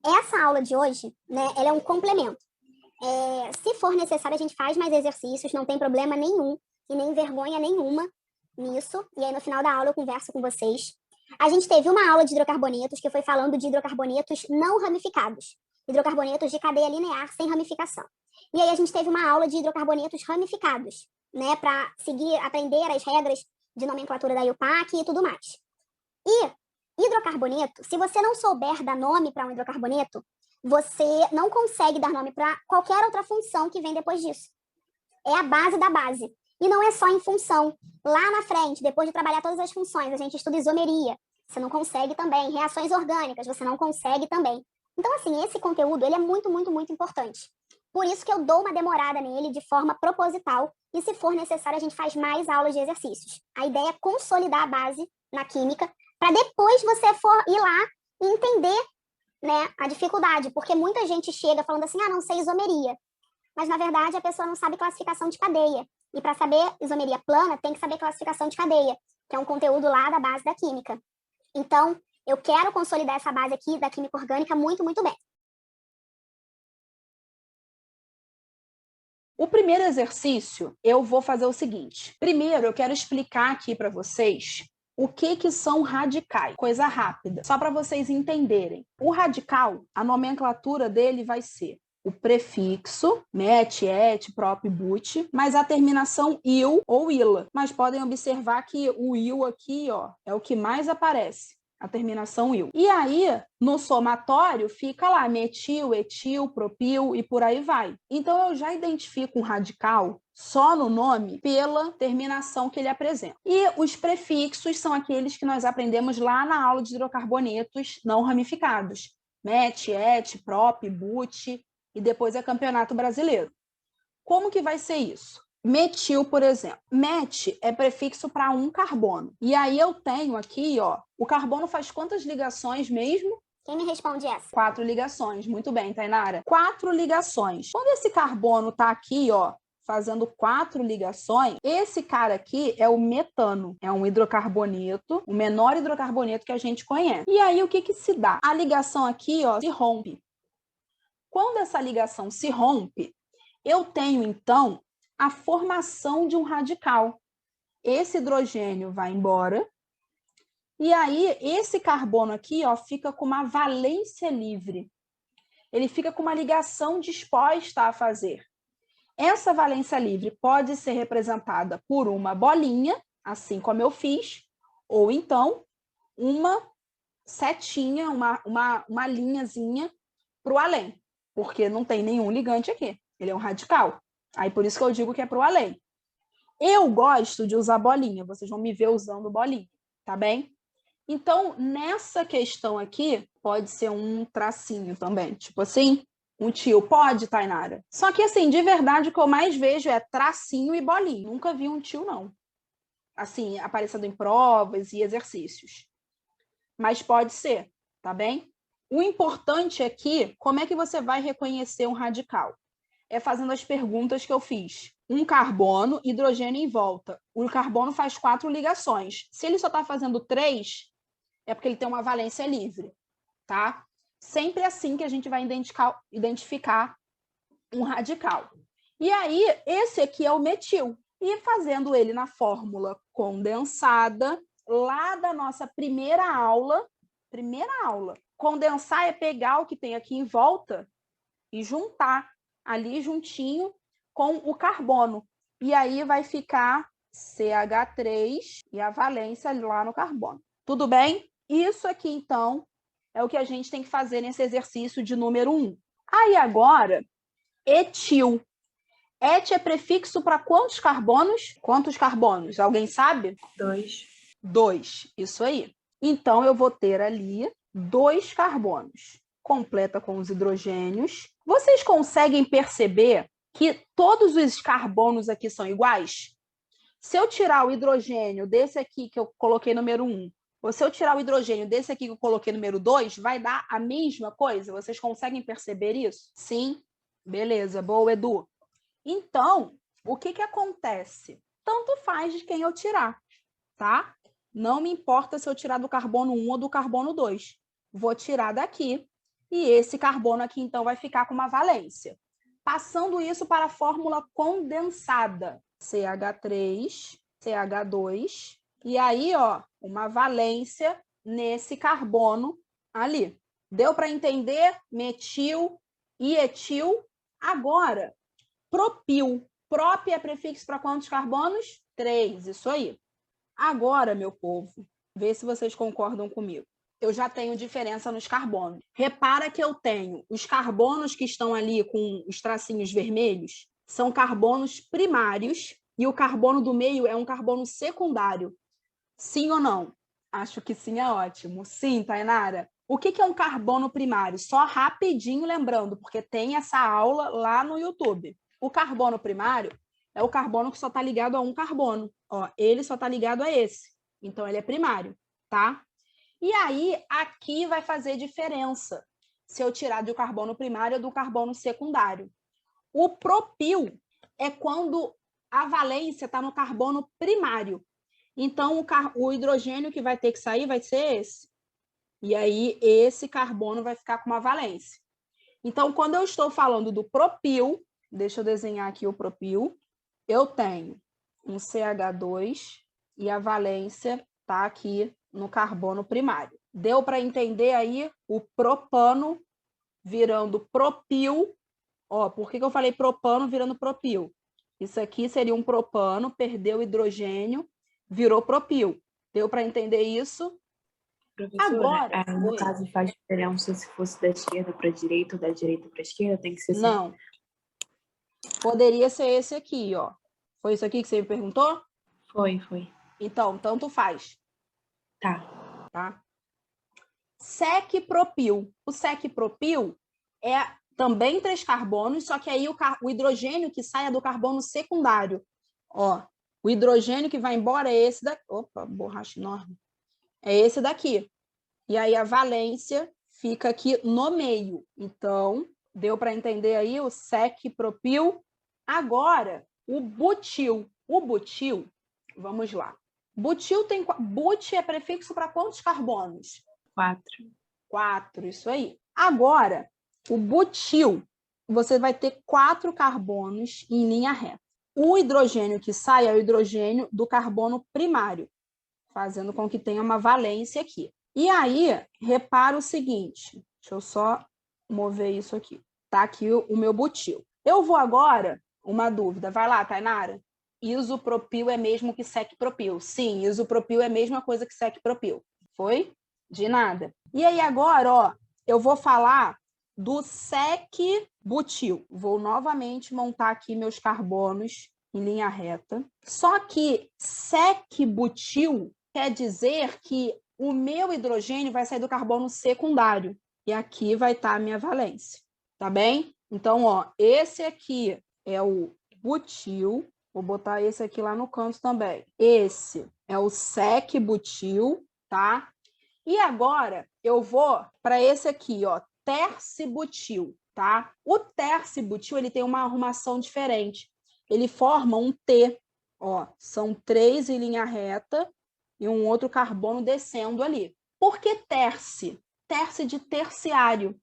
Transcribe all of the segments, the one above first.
essa aula de hoje, né, ela é um complemento. Se for necessário, a gente faz mais exercícios, não tem problema nenhum e nem vergonha nenhuma nisso. E aí, no final da aula, eu converso com vocês. A gente teve uma aula de hidrocarbonetos que foi falando de hidrocarbonetos não ramificados. Hidrocarbonetos de cadeia linear sem ramificação. E aí, a gente teve uma aula de hidrocarbonetos ramificados, né, para aprender as regras de nomenclatura da IUPAC e tudo mais. E hidrocarboneto, se você não souber dar nome para um hidrocarboneto, você não consegue dar nome para qualquer outra função que vem depois disso. É a base da base. E não é só em função. Lá na frente, depois de trabalhar todas as funções, a gente estuda isomeria. Você não consegue também. Reações orgânicas, você não consegue também. Então, assim, esse conteúdo, ele é muito, muito, muito importante. Por isso que eu dou uma demorada nele de forma proposital. E se for necessário, a gente faz mais aulas de exercícios. A ideia é consolidar a base na química, para depois você for ir lá e entender, né, a dificuldade. Porque muita gente chega falando assim, não sei isomeria. Mas, na verdade, a pessoa não sabe classificação de cadeia. E para saber isomeria plana, tem que saber classificação de cadeia, que é um conteúdo lá da base da química. Então, eu quero consolidar essa base aqui da química orgânica muito, muito bem. O primeiro exercício, eu vou fazer o seguinte. Primeiro, eu quero explicar aqui para vocês o que são radicais. Coisa rápida, só para vocês entenderem. O radical, a nomenclatura dele vai ser o prefixo, met, et, prop, but, mas a terminação il ou ila. Mas podem observar que o il aqui, ó, é o que mais aparece. A terminação il. E aí, no somatório, fica lá metil, etil, propil e por aí vai. Então, eu já identifico um radical só no nome pela terminação que ele apresenta. E os prefixos são aqueles que nós aprendemos lá na aula de hidrocarbonetos não ramificados. Met, et, prop, but e depois é campeonato brasileiro. Como que vai ser isso? Metil, por exemplo. Met é prefixo para um carbono. E aí eu tenho aqui, ó, o carbono faz quantas ligações mesmo? Quem me responde essa? 4 ligações. Muito bem, Tainara. 4 ligações. Quando esse carbono está aqui, ó, fazendo 4 ligações, esse cara aqui é o metano. É um hidrocarboneto, o menor hidrocarboneto que a gente conhece. E aí o que se dá? A ligação aqui, ó, se rompe. Quando essa ligação se rompe, eu tenho, então, a formação de um radical. Esse hidrogênio vai embora, e aí esse carbono aqui, ó, fica com uma valência livre. Ele fica com uma ligação disposta a fazer. Essa valência livre pode ser representada por uma bolinha, assim como eu fiz, ou então uma setinha, uma linhazinha para o além, porque não tem nenhum ligante aqui. Ele é um radical. Aí por isso que eu digo que é para o além. Eu gosto de usar bolinha, vocês vão me ver usando bolinha, tá bem? Então, nessa questão aqui, pode ser um tracinho também, tipo assim, um tio. Pode, Tainara. Só que, assim, de verdade, o que eu mais vejo é tracinho e bolinha. Nunca vi um tio, não. Assim, aparecendo em provas e exercícios. Mas pode ser, tá bem? O importante aqui, como é que você vai reconhecer um radical? É fazendo as perguntas que eu fiz. Um carbono, hidrogênio em volta. O carbono faz 4 ligações. Se ele só está fazendo 3, é porque ele tem uma valência livre, tá? Sempre assim que a gente vai identificar um radical. E aí, esse aqui é o metil. E fazendo ele na fórmula condensada, lá da nossa primeira aula, condensar é pegar o que tem aqui em volta e juntar ali juntinho com o carbono. E aí vai ficar CH3 e a valência lá no carbono. Tudo bem? Isso aqui, então, é o que a gente tem que fazer nesse exercício de número 1. Aí agora, etil. Et é prefixo para quantos carbonos? Quantos carbonos? Alguém sabe? 2. 2, isso aí. Então, eu vou ter ali 2 carbonos. Completa com os hidrogênios. Vocês conseguem perceber que todos os carbonos aqui são iguais? Se eu tirar o hidrogênio desse aqui que eu coloquei número 1, ou se eu tirar o hidrogênio desse aqui que eu coloquei número 2, vai dar a mesma coisa? Vocês conseguem perceber isso? Sim? Beleza, boa, Edu. Então, o que acontece? Tanto faz de quem eu tirar, tá? Não me importa se eu tirar do carbono 1 ou do carbono 2. Vou tirar daqui E esse carbono aqui, então, vai ficar com uma valência. Passando isso para a fórmula condensada, CH3, CH2, e aí, ó, uma valência nesse carbono ali. Deu para entender? Metil e etil. Agora, propil. Prop é prefixo para quantos carbonos? 3, isso aí. Agora, meu povo, vê se vocês concordam comigo. Eu já tenho diferença nos carbonos. Repara que eu tenho os carbonos que estão ali com os tracinhos vermelhos, são carbonos primários, e o carbono do meio é um carbono secundário. Sim ou não? Acho que sim, é ótimo. Sim, Tainara. O que é um carbono primário? Só rapidinho lembrando, porque tem essa aula lá no YouTube. O carbono primário é o carbono que só está ligado a um carbono. Ó, ele só está ligado a esse. Então, ele é primário, tá? E aí, aqui vai fazer diferença se eu tirar do carbono primário ou do carbono secundário. O propil é quando a valência está no carbono primário. Então, o hidrogênio que vai ter que sair vai ser esse. E aí, esse carbono vai ficar com uma valência. Então, quando eu estou falando do propil, deixa eu desenhar aqui o propil, eu tenho um CH2 e a valência está aqui no carbono primário. Deu para entender aí o propano virando propil? Ó, por que eu falei propano virando propil? Isso aqui seria um propano, perdeu hidrogênio, virou propil. Deu para entender isso? Professora, Agora, no caso faz diferença se fosse da esquerda para a direita ou da direita para a esquerda? Tem que ser não. Poderia ser esse aqui, ó. Foi isso aqui que você me perguntou? Foi. Então, tanto faz. Tá. Sec-propil. O sec-propil é também 3 carbonos, só que aí o hidrogênio que sai é do carbono secundário. Ó, o hidrogênio que vai embora é esse daqui. Opa, borracha enorme. É esse daqui. E aí a valência fica aqui no meio. Então, deu para entender aí o sec-propil. Agora, o butil. O butil, vamos lá. Butil tem... But é prefixo para quantos carbonos? 4, isso aí. Agora, o butil, você vai ter 4 carbonos em linha reta. O hidrogênio que sai é o hidrogênio do carbono primário, fazendo com que tenha uma valência aqui. E aí, repara o seguinte, deixa eu só mover isso aqui. Tá aqui o meu butil. Eu vou agora, uma dúvida, vai lá, Tainara. Isopropil é mesmo que sec-propil? Sim, isopropil é a mesma coisa que sec-propil. Foi? De nada. E aí agora, ó, eu vou falar do sec-butil. Vou novamente montar aqui meus carbonos em linha reta. Só que sec-butil quer dizer que o meu hidrogênio vai sair do carbono secundário. E aqui vai estar a minha valência. Tá bem? Então, ó, esse aqui é o butil. Vou botar esse aqui lá no canto também. Esse é o sec-butil, tá? E agora eu vou para esse aqui, ó, tercibutil, tá? O tercibutil, ele tem uma arrumação diferente. Ele forma um T, ó, são 3 em linha reta e um outro carbono descendo ali. Por que terci? Terci de terciário.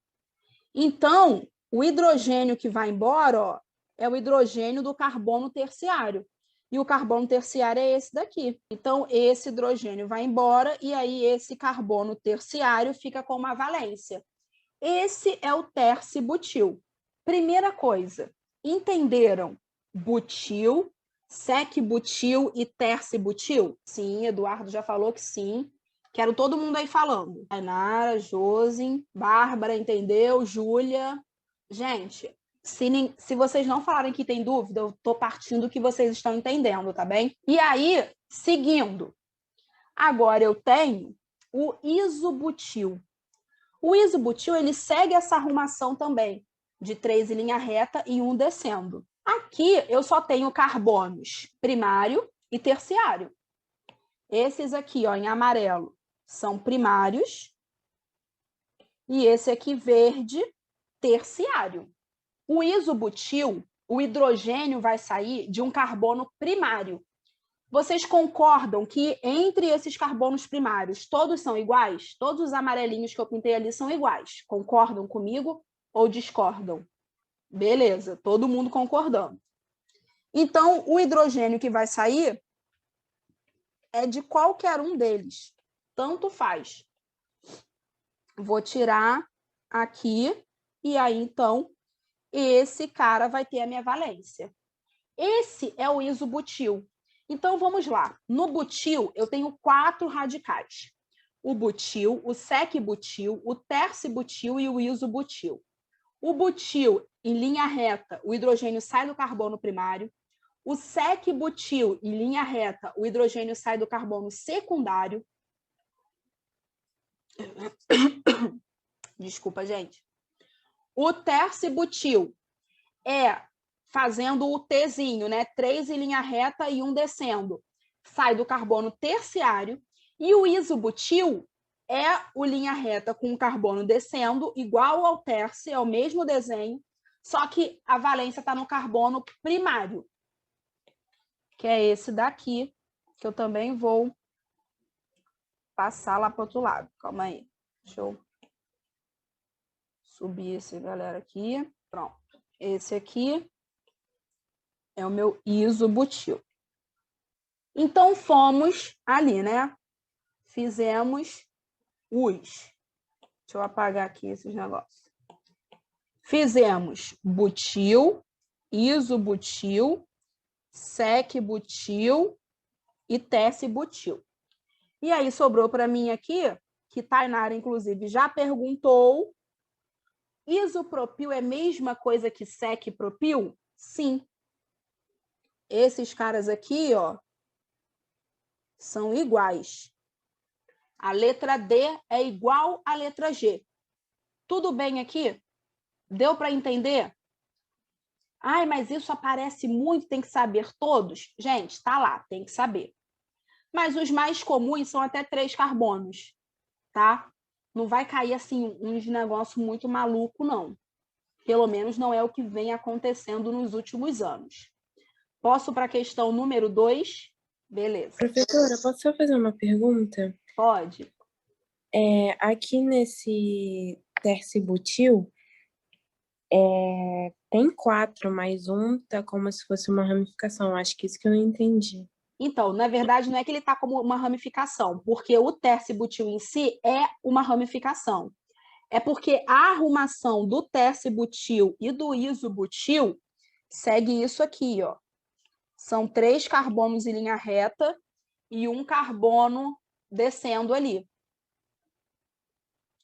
Então, o hidrogênio que vai embora, ó, é o hidrogênio do carbono terciário. E o carbono terciário é esse daqui. Então, esse hidrogênio vai embora e aí esse carbono terciário fica com uma valência. Esse é o tercibutil. Primeira coisa, entenderam butil, sec-butil e tercibutil? Sim, Eduardo já falou que sim. Quero todo mundo aí falando. Tainara, Josi, Bárbara, entendeu? Júlia. Gente, se vocês não falarem que tem dúvida, eu estou partindo que vocês estão entendendo, tá bem? E aí, seguindo. Agora eu tenho o isobutil. O isobutil, ele segue essa arrumação também, de 3 em linha reta e 1 descendo. Aqui eu só tenho carbonos primário e terciário. Esses aqui, ó, em amarelo, são primários e esse aqui verde, terciário. O isobutil, o hidrogênio vai sair de um carbono primário. Vocês concordam que entre esses carbonos primários todos são iguais? Todos os amarelinhos que eu pintei ali são iguais. Concordam comigo ou discordam? Beleza, todo mundo concordando. Então, o hidrogênio que vai sair é de qualquer um deles. Tanto faz. Vou tirar aqui e aí, então, esse cara vai ter a minha valência. Esse é o isobutil. Então, vamos lá. No butil, eu tenho 4 radicais. O butil, o sec-butil, o terce-butil e o isobutil. O butil, em linha reta, o hidrogênio sai do carbono primário. O sec-butil, em linha reta, o hidrogênio sai do carbono secundário. Desculpa, gente. O terce-butil é fazendo o Tzinho, né? 3 em linha reta e 1 descendo. Sai do carbono terciário. E o isobutil é o linha reta com o carbono descendo, igual ao terce, é o mesmo desenho, só que a valência está no carbono primário, que é esse daqui, que eu também vou passar lá para o outro lado. Calma aí. Deixa eu subir esse galera aqui. Pronto. Esse aqui é o meu isobutil. Então, fomos ali, né? Fizemos os. Deixa eu apagar aqui esses negócios. Fizemos butil, isobutil, sec-butil e tesse-butil. E aí, sobrou para mim aqui, que Tainara, inclusive, já perguntou, isopropil é a mesma coisa que sec-propil? Sim. Esses caras aqui, ó, são iguais. A letra D é igual à letra G. Tudo bem aqui? Deu para entender? Ai, mas isso aparece muito, tem que saber todos? Gente, está lá, tem que saber. Mas os mais comuns são até 3 carbonos, tá? Não vai cair assim uns negócios muito maluco, não. Pelo menos não é o que vem acontecendo nos últimos anos. Posso para a questão número 2? Beleza. Professora, posso só fazer uma pergunta? Pode. Aqui nesse tercibutil, tem 4, mas um tá como se fosse uma ramificação. Acho que isso que eu não entendi. Então, na verdade, não é que ele está como uma ramificação, porque o tercibutil em si é uma ramificação. É porque a arrumação do tercibutil e do isobutil segue isso aqui, ó. São 3 carbonos em linha reta e 1 carbono descendo ali.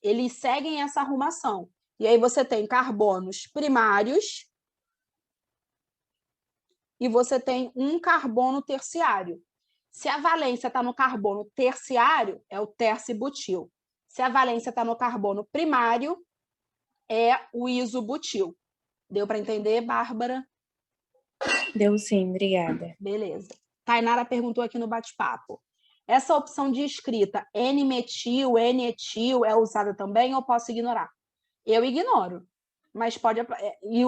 Eles seguem essa arrumação. E aí você tem carbonos primários e você tem 1 carbono terciário. Se a valência está no carbono terciário, é o tercibutil. Se a valência está no carbono primário, é o isobutil. Deu para entender, Bárbara? Deu sim, obrigada. Beleza. Tainara perguntou aqui no bate-papo. Essa opção de escrita N-metil, N-etil é usada também ou posso ignorar? Eu ignoro, mas pode... E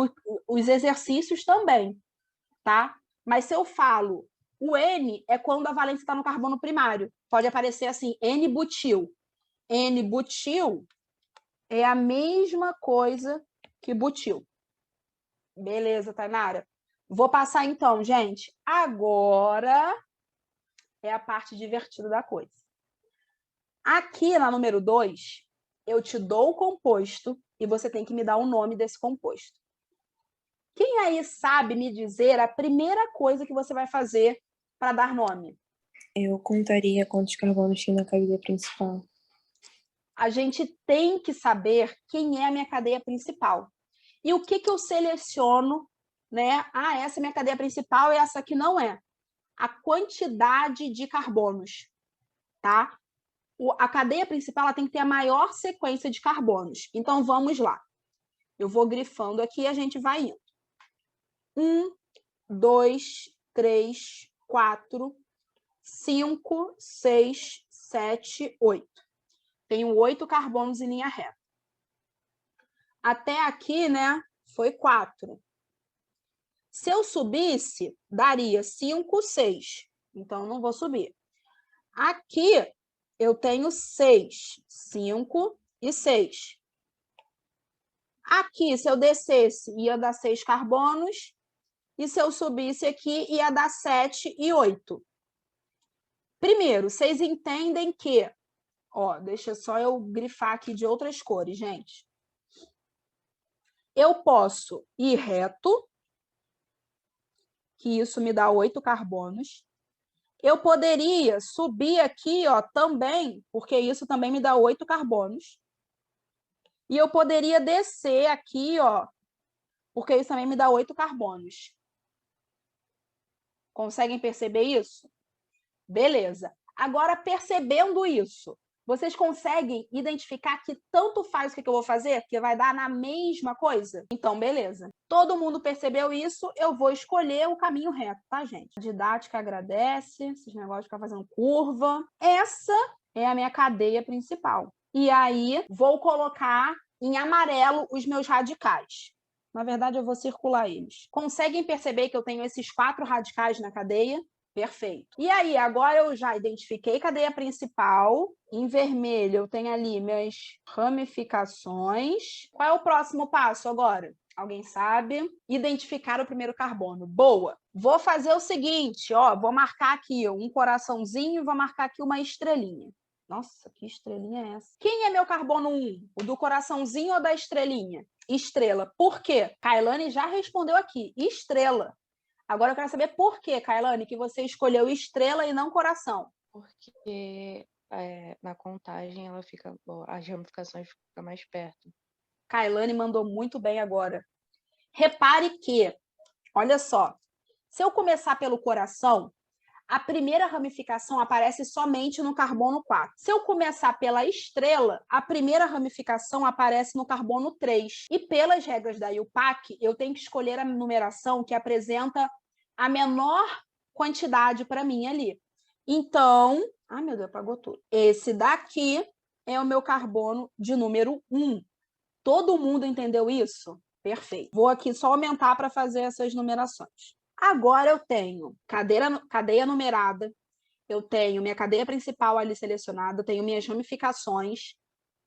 os exercícios também, tá? Mas se eu falo o N é quando a valência está no carbono primário. Pode aparecer assim, N-butil. N-butil é a mesma coisa que butil. Beleza, Tainara? Vou passar então, gente. Agora é a parte divertida da coisa. Aqui na número 2, eu te dou o composto e você tem que me dar o nome desse composto. Quem aí sabe me dizer a primeira coisa que você vai fazer para dar nome? Eu contaria quantos carbonos tem na cadeia principal. A gente tem que saber quem é a minha cadeia principal. E o que eu seleciono, né? Ah, essa é a minha cadeia principal e essa aqui não é. A quantidade de carbonos, tá? A cadeia principal ela tem que ter a maior sequência de carbonos. Então, vamos lá. Eu vou grifando aqui e a gente vai indo. 1, 2, 3, 4, 5, 6, 7, 8. Tenho 8 carbonos em linha reta. Até aqui, né, foi 4. Se eu subisse, daria 5, 6. então não vou subir. Aqui eu tenho 6, 5 e 6. Aqui, se eu descesse, ia dar 6 carbonos, e se eu subisse aqui, ia dar 7 e 8. Primeiro, vocês entendem que... Ó, deixa só eu grifar aqui de outras cores, gente. Eu posso ir reto, que isso me dá 8 carbonos. Eu poderia subir aqui, ó, também, porque isso também me dá 8 carbonos. E eu poderia descer aqui, ó, porque isso também me dá 8 carbonos. Conseguem perceber isso? Beleza. Agora, percebendo isso, vocês conseguem identificar que tanto faz o que eu vou fazer, que vai dar na mesma coisa? Então, beleza. Todo mundo percebeu isso, eu vou escolher o caminho reto, tá, gente? A didática agradece, esses negócios de ficar fazendo curva. Essa é a minha cadeia principal. E aí, vou colocar em amarelo os meus radicais. Na verdade, eu vou circular eles. Conseguem perceber que eu tenho esses 4 radicais na cadeia? Perfeito. E aí, agora eu já identifiquei cadeia principal. Em vermelho, eu tenho ali minhas ramificações. Qual é o próximo passo agora? Alguém sabe? Identificar o primeiro carbono. Boa! Vou fazer o seguinte, ó, vou marcar aqui um coraçãozinho e vou marcar aqui uma estrelinha. Nossa, que estrelinha é essa? Quem é meu carbono 1? O do coraçãozinho ou da estrelinha? Estrela. Por quê? Kailane já respondeu aqui. Estrela. Agora eu quero saber por quê, Kailane, que você escolheu estrela e não coração. Porque na contagem ela fica, as ramificações ficam mais perto. Kailane mandou muito bem agora. Repare que, olha só, se eu começar pelo coração, a primeira ramificação aparece somente no carbono 4. Se eu começar pela estrela, a primeira ramificação aparece no carbono 3. E pelas regras da IUPAC, eu tenho que escolher a numeração que apresenta a menor quantidade para mim ali. Então, ai meu Deus, apagou tudo. Esse daqui é o meu carbono de número 1. Todo mundo entendeu isso? Perfeito. Vou aqui só aumentar para fazer essas numerações. Agora eu tenho cadeia numerada, eu tenho minha cadeia principal ali selecionada, eu tenho minhas ramificações.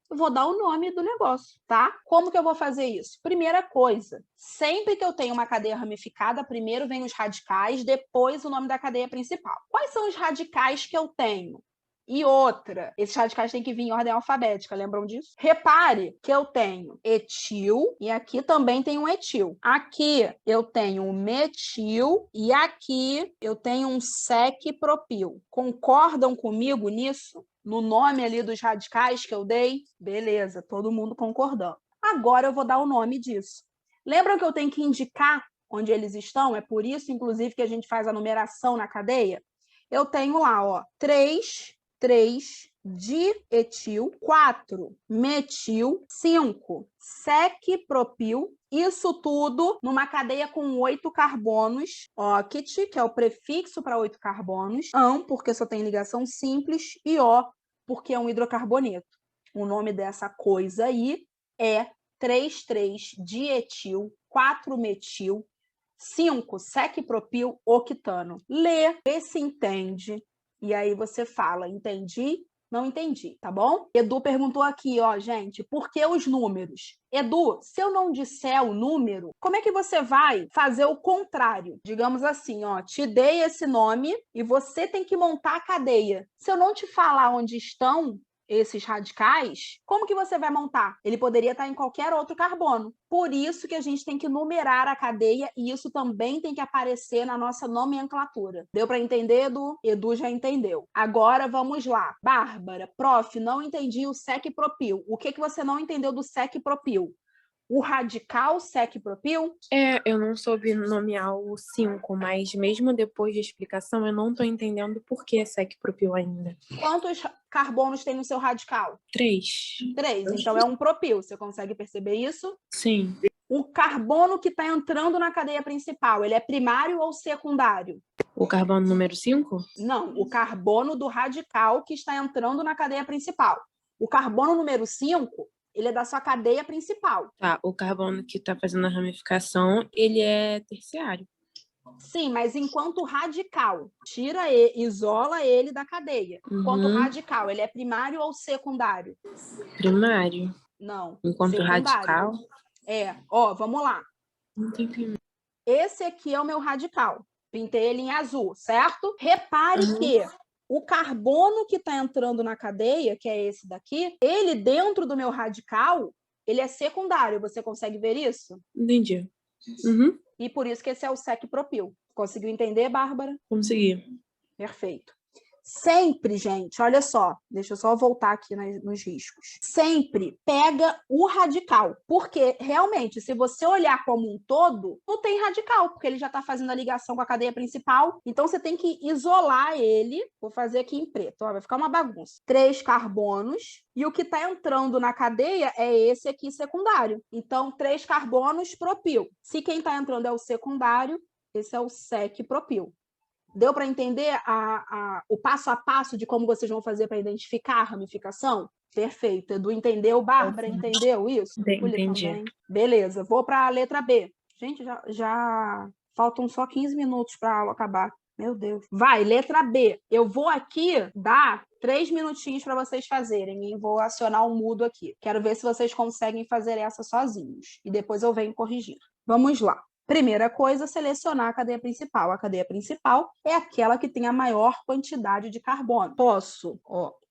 Eu vou dar o nome do negócio, tá? Como que eu vou fazer isso? Primeira coisa, sempre que eu tenho uma cadeia ramificada, primeiro vem os radicais, depois o nome da cadeia principal. Quais são os radicais que eu tenho? E outra, esses radicais têm que vir em ordem alfabética, lembram disso? Repare que eu tenho etil e aqui também tem um etil. Aqui eu tenho um metil e aqui eu tenho um sec-propil. Concordam comigo nisso? No nome ali dos radicais que eu dei? Beleza, todo mundo concordando. Agora eu vou dar o nome disso. Lembram que eu tenho que indicar onde eles estão? É por isso, inclusive, que a gente faz a numeração na cadeia? Eu tenho lá, ó, 3 dietil, 4 metil, 5 sec-propil, isso tudo numa cadeia com 8 carbonos, oct, que é o prefixo para 8 carbonos, an, porque só tem ligação simples, e O, porque é um hidrocarboneto. O nome dessa coisa aí é 3,3-dietil, 4-metil, 5 sec-propil, octano. Lê, vê se entende. E aí você fala, entendi, não entendi, tá bom? Edu perguntou aqui, ó, gente, por que os números? Edu, se eu não disser o número, como é que você vai fazer o contrário? Digamos assim, ó, te dei esse nome e você tem que montar a cadeia. Se eu não te falar onde estão esses radicais, como que você vai montar? Ele poderia estar em qualquer outro carbono. Por isso que a gente tem que numerar a cadeia e isso também tem que aparecer na nossa nomenclatura. Deu para entender, Edu? Edu já entendeu. Agora vamos lá. Bárbara, prof, não entendi o sec-propil. O que você não entendeu do sec-propil? O radical sec-propil? Eu não soube nomear o 5, mas mesmo depois de explicação, eu não estou entendendo por que é sec-propil ainda. Quantos carbonos tem no seu radical? 3. 3, então é um propil. Você consegue perceber isso? Sim. O carbono que está entrando na cadeia principal, ele é primário ou secundário? O carbono número 5? Não, o carbono do radical que está entrando na cadeia principal. O carbono número 5, ele é da sua cadeia principal. Tá, o carbono que está fazendo a ramificação, ele é terciário. Sim, mas enquanto radical, isola ele da cadeia. Enquanto radical, ele é primário ou secundário? Primário. Não, Enquanto secundário. radical. Vamos lá. Não tem primário. Esse aqui é o meu radical. Pintei ele em azul, certo? Repare que o carbono que está entrando na cadeia, que é esse daqui, ele dentro do meu radical, ele é secundário. Você consegue ver isso? Entendi. E por isso que esse é o sec-propil. Conseguiu entender, Bárbara? Consegui. Perfeito. Sempre, gente, olha só, deixa eu só voltar aqui nos riscos. Sempre pega o radical, porque realmente, se você olhar como um todo, não tem radical, porque ele já está fazendo a ligação com a cadeia principal, então você tem que isolar ele. Vou fazer aqui em preto, ó, vai ficar uma bagunça. 3 carbonos, e o que está entrando na cadeia é esse aqui secundário. Então, 3 carbonos, propil. Se quem está entrando é o secundário, esse é o sec-propil. Deu para entender o passo a passo de como vocês vão fazer para identificar a ramificação? Perfeito. Edu entendeu? Bárbara entendeu isso? Entendi. Também. Beleza. Vou para a letra B. Gente, já faltam só 15 minutos para a aula acabar. Meu Deus. Vai, letra B. Eu vou aqui dar 3 minutinhos para vocês fazerem e vou acionar o mudo aqui. Quero ver se vocês conseguem fazer essa sozinhos. E depois eu venho corrigir. Vamos lá. Primeira coisa, selecionar a cadeia principal. A cadeia principal é aquela que tem a maior quantidade de carbono. Posso,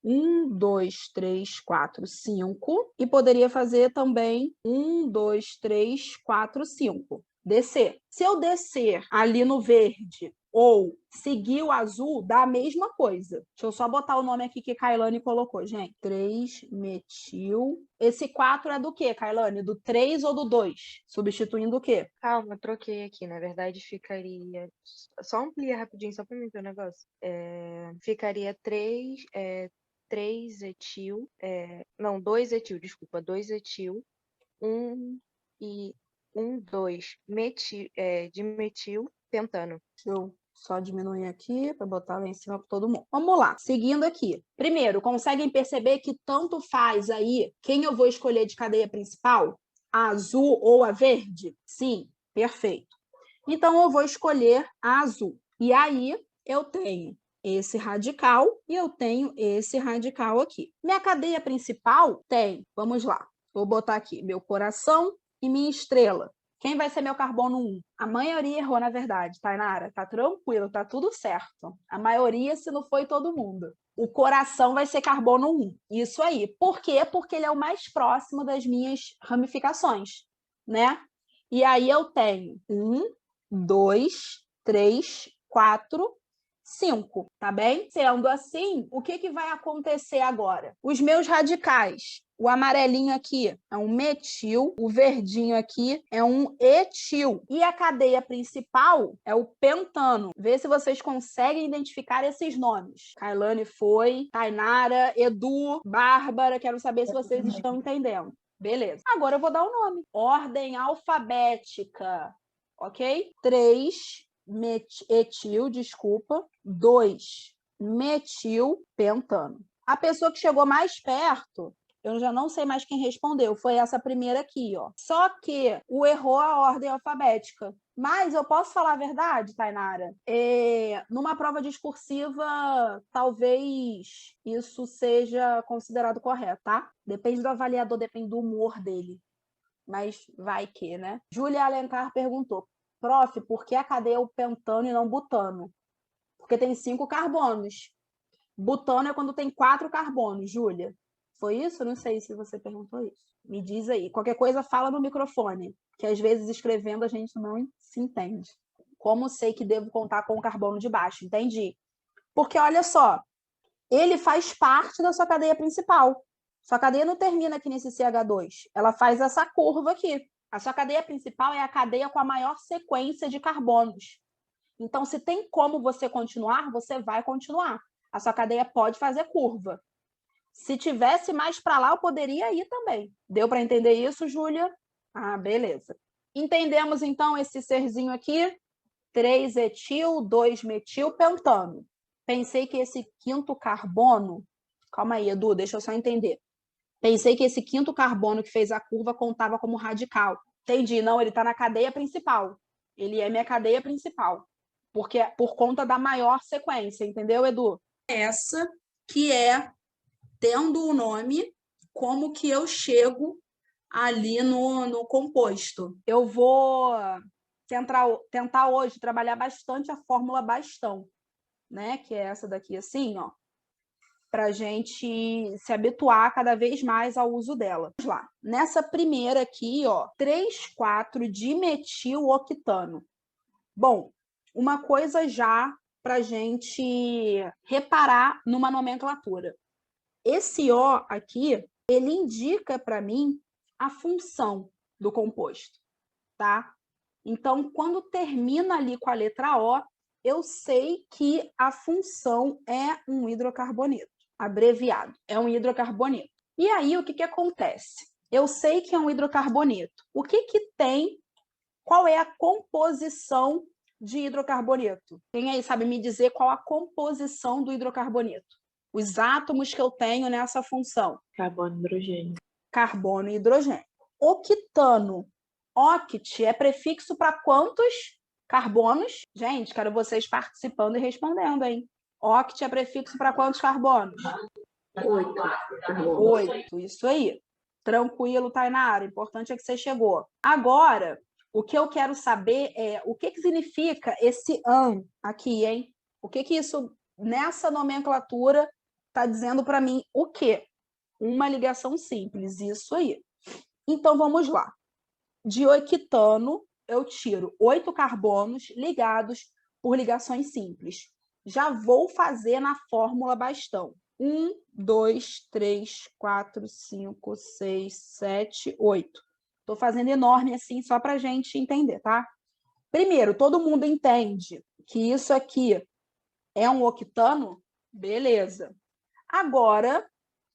1, 2, 3, 4, 5. E poderia fazer também 1, 2, 3, 4, 5. Descer. Se eu descer ali no verde ou seguir o azul, dá a mesma coisa. Deixa eu só botar o nome aqui que Kailane colocou, gente. 3-metil. Esse 4 é do quê, Kailane? Do 3 ou do 2? Substituindo o quê? Calma, troquei aqui. Na verdade, ficaria. Só amplia rapidinho, só pra mim ver o negócio. Ficaria 3 etil. Não, 2 etil, desculpa. 2 etil. 2 dimetil pentano. Deixa eu só diminuir aqui para botar lá em cima para todo mundo. Vamos lá, seguindo aqui. Primeiro, conseguem perceber que tanto faz aí quem eu vou escolher de cadeia principal? A azul ou a verde? Sim, perfeito. Então, eu vou escolher a azul. E aí, eu tenho esse radical e eu tenho esse radical aqui. Minha cadeia principal tem, vamos lá, vou botar aqui meu coração e minha estrela. Quem vai ser meu carbono 1? A maioria errou, na verdade, Tainara. Tá tranquilo, tá tudo certo. A maioria, se não foi todo mundo. O coração vai ser carbono 1. Isso aí. Por quê? Porque ele é o mais próximo das minhas ramificações, né? E aí eu tenho 1, 2, 3, 4, 5, tá bem? Sendo assim, o que vai acontecer agora? Os meus radicais, o amarelinho aqui é um metil, o verdinho aqui é um etil. E a cadeia principal é o pentano. Vê se vocês conseguem identificar esses nomes. Kailane foi, Tainara, Edu, Bárbara, quero saber se vocês estão entendendo. Beleza. Agora eu vou dar o nome. Ordem alfabética, ok? 3 etil, 2 metil pentano. A pessoa que chegou mais perto, eu já não sei mais quem respondeu, foi essa primeira aqui, ó. Só que errou a ordem alfabética. Mas eu posso falar a verdade, Tainara? Numa prova discursiva, talvez isso seja considerado correto, tá? Depende do avaliador, depende do humor dele. Mas vai que, né? Júlia Alencar perguntou: prof, por que a cadeia é o pentano e não butano? Porque tem 5 carbonos. Butano é quando tem 4 carbonos, Júlia. Foi isso? Não sei se você perguntou isso. Me diz aí. Qualquer coisa, fala no microfone, que às vezes escrevendo a gente não se entende. Como sei que devo contar com o carbono de baixo? Entendi. Porque, olha só, ele faz parte da sua cadeia principal. Sua cadeia não termina aqui nesse CH2. Ela faz essa curva aqui. A sua cadeia principal é a cadeia com a maior sequência de carbonos. Então, se tem como você continuar, você vai continuar. A sua cadeia pode fazer curva. Se tivesse mais para lá, eu poderia ir também. Deu para entender isso, Júlia? Ah, beleza. Entendemos, então, esse serzinho aqui. 3 etil, 2 metil, pentano. Pensei que esse quinto carbono... Calma aí, Edu, deixa eu só entender. Pensei que esse quinto carbono que fez a curva contava como radical. Entendi, não, ele está na cadeia principal. Ele é minha cadeia principal. porque é por conta da maior sequência, entendeu, Edu? Essa que é, tendo o nome, como que eu chego ali no composto. Eu vou tentar hoje trabalhar bastante a fórmula bastão, né? Que é essa daqui assim, ó, para a gente se habituar cada vez mais ao uso dela. Vamos lá. Nessa primeira aqui, ó, 3,4-dimetiloctano. Bom, uma coisa já para a gente reparar numa nomenclatura. Esse O aqui, ele indica para mim a função do composto, tá? Então, quando termina ali com a letra O, eu sei que a função é um hidrocarboneto, abreviado, é um hidrocarboneto. E aí, o que acontece? Eu sei que é um hidrocarboneto. O que tem, qual é a composição de hidrocarboneto? Quem aí sabe me dizer qual a composição do hidrocarboneto? Os átomos que eu tenho nessa função. Carbono e hidrogênio. Carbono e hidrogênio. Octano. Oct é prefixo para quantos carbonos? Gente, quero vocês participando e respondendo, hein? Oct é prefixo para quantos carbonos? 8. 8, isso aí. Tranquilo, Tainara. O importante é que você chegou. Agora, o que eu quero saber é o que significa esse an aqui, hein? O que isso, nessa nomenclatura, está dizendo para mim o quê? Uma ligação simples, isso aí. Então, vamos lá. De octano, eu tiro 8 carbonos ligados por ligações simples. Já vou fazer na fórmula bastão. 1, 2, 3, 4, 5, 6, 7, 8. Estou fazendo enorme assim, só para a gente entender, tá? Primeiro, todo mundo entende que isso aqui é um octano? Beleza. Agora,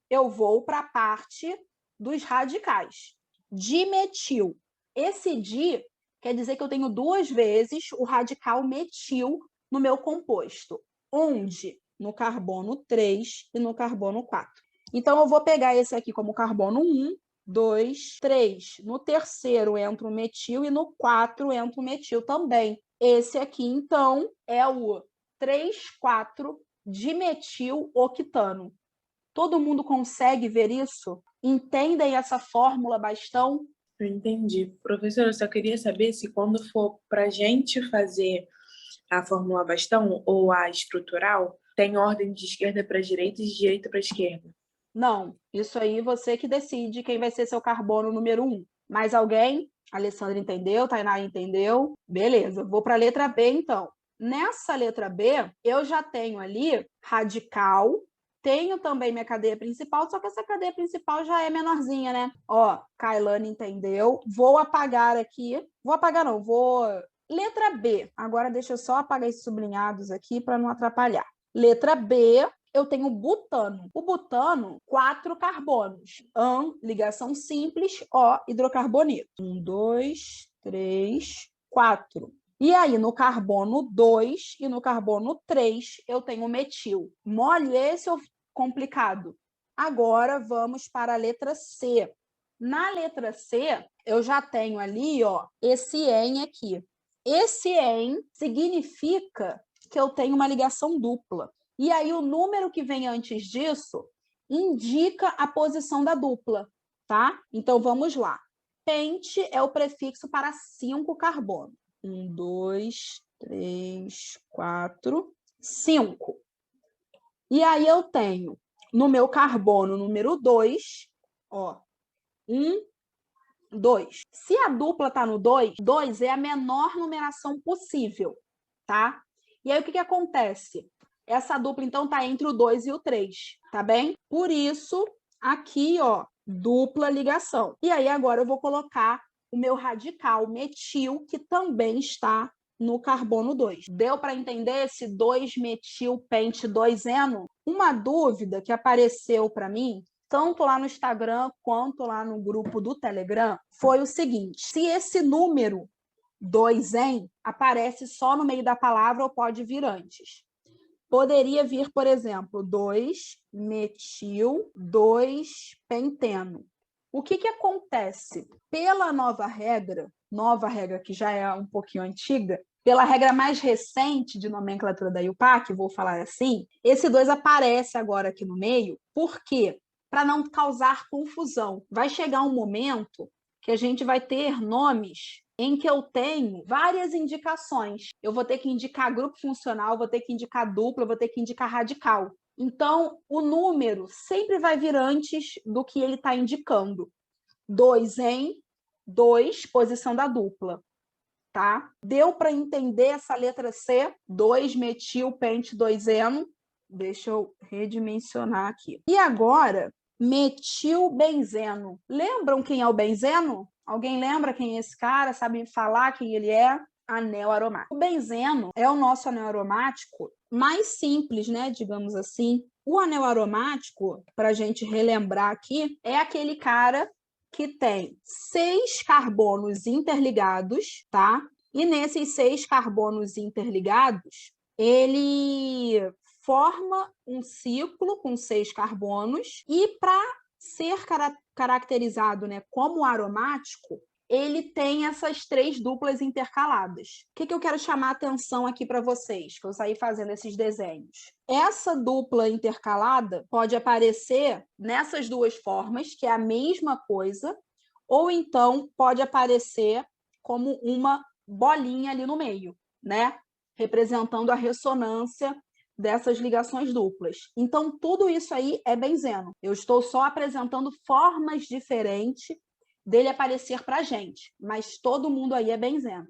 eu vou para a parte dos radicais. Dimetil. Esse di quer dizer que eu tenho 2 vezes o radical metil no meu composto. Onde? No carbono 3 e no carbono 4. Então, eu vou pegar esse aqui como carbono 1, 2, 3. No terceiro entra o metil e no 4 entra o metil também. Esse aqui, então, é o 3,4-dimetiloctano. Todo mundo consegue ver isso? Entendem essa fórmula bastão? Eu entendi. Professora, eu só queria saber se quando for para a gente fazer a fórmula bastão ou a estrutural, tem ordem de esquerda para direita e de direita para esquerda. Não, isso aí você que decide quem vai ser seu carbono número 1. Mais alguém? A Alessandra entendeu? Tainá entendeu? Beleza, vou para a letra B então. Nessa letra B, eu já tenho ali radical, tenho também minha cadeia principal, só que essa cadeia principal já é menorzinha, né? Ó, Kailane entendeu. Vou apagar aqui. Vou apagar não, vou... Letra B. Agora deixa eu só apagar esses sublinhados aqui para não atrapalhar. Letra B, eu tenho butano. O butano, 4 carbonos. An, ligação simples, O, hidrocarboneto. 1, 2, 3, 4. E aí, no carbono 2 e no carbono 3, eu tenho metil. Mole esse ou complicado? Agora, vamos para a letra C. Na letra C, eu já tenho ali, ó, esse en aqui. Esse en significa que eu tenho uma ligação dupla. E aí, o número que vem antes disso indica a posição da dupla, tá? Então, vamos lá. Pente é o prefixo para 5 carbonos. 1, 2, 3, 4, 5. E aí eu tenho no meu carbono número 2, ó, 1, 2. Se a dupla está no 2, 2 é a menor numeração possível, tá? E aí o que acontece? Essa dupla, então, está entre o 2 e o 3, tá bem? Por isso, aqui, ó, dupla ligação. E aí agora eu vou colocar o meu radical metil, que também está no carbono 2. Deu para entender esse 2-metil-pente-2-eno? Uma dúvida que apareceu para mim, tanto lá no Instagram quanto lá no grupo do Telegram, foi o seguinte: se esse número 2-en aparece só no meio da palavra ou pode vir antes? Poderia vir, por exemplo, 2-metil-2-penteno. O que acontece? Pela nova regra que já é um pouquinho antiga, pela regra mais recente de nomenclatura da IUPAC, vou falar assim, esse 2 aparece agora aqui no meio, por quê? Para não causar confusão. Vai chegar um momento que a gente vai ter nomes em que eu tenho várias indicações. Eu vou ter que indicar grupo funcional, vou ter que indicar dupla, vou ter que indicar radical. Então, o número sempre vai vir antes do que ele está indicando. 2 em 2, posição da dupla. Tá? Deu para entender essa letra C? 2-metil-pente-2-eno. Deixa eu redimensionar aqui. E agora, metilbenzeno. Lembram quem é o benzeno? Alguém lembra quem é esse cara? Sabe falar quem ele é? Anel aromático. O benzeno é o nosso anel aromático mais simples, né? Digamos assim. O anel aromático, para a gente relembrar aqui, é aquele cara que tem 6 carbonos interligados, tá? E nesses 6 carbonos interligados, ele forma um ciclo com 6 carbonos e para ser caracterizado, né, como aromático, ele tem essas 3 duplas intercaladas. O que eu quero chamar a atenção aqui para vocês, que eu saí fazendo esses desenhos? Essa dupla intercalada pode aparecer nessas 2 formas, que é a mesma coisa, ou então pode aparecer como uma bolinha ali no meio, né? Representando a ressonância dessas ligações duplas. Então, tudo isso aí é benzeno. Eu estou só apresentando formas diferentes dele aparecer para a gente, mas todo mundo aí é benzeno.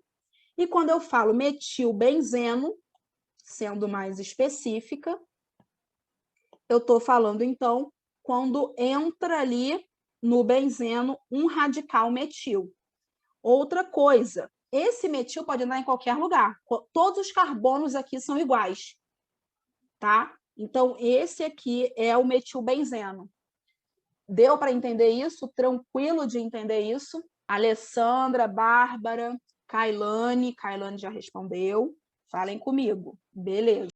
E quando eu falo metilbenzeno, sendo mais específica, eu estou falando, então, quando entra ali no benzeno um radical metil. Outra coisa, esse metil pode entrar em qualquer lugar. Todos os carbonos aqui são iguais, tá? Então, esse aqui é o metilbenzeno. Deu para entender isso? Tranquilo de entender isso? Alessandra, Bárbara, Kailane já respondeu. Falem comigo. Beleza.